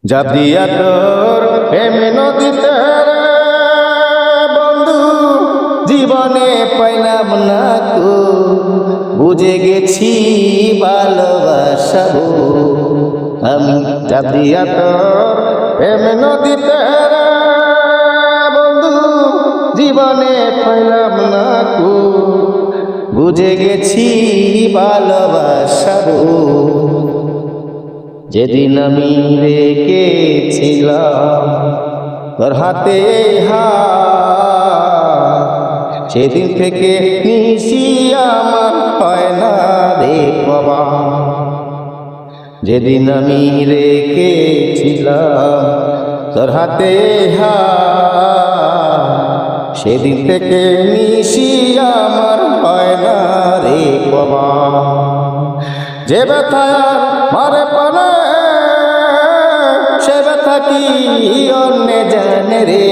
যাব দিয়া তোর প্রেম নদীতে রে বন্ধু, জীবনে পাইলাম না তো, বুঝে গেছি ভালোবাসা গো। আমি যাব দিয়া তোর প্রেম নদীতে রে বন্ধু, জীবনে পাইলাম না তো, বুঝে গেছি ভালোবাসা গো। যেদিন আমি রেখেছিলাম তোর হাতে হাত, সেদিন থেকে নিশি আমার হয় না রে বাবা। যেদিন আমি রেখেছিলাম তোর হাতে হাত, সেদিন থেকে নিশি আমার হয় না রে বাবা। যে ব্যথা মারে পানে সে ব্যথা কি অন্য জানে রে,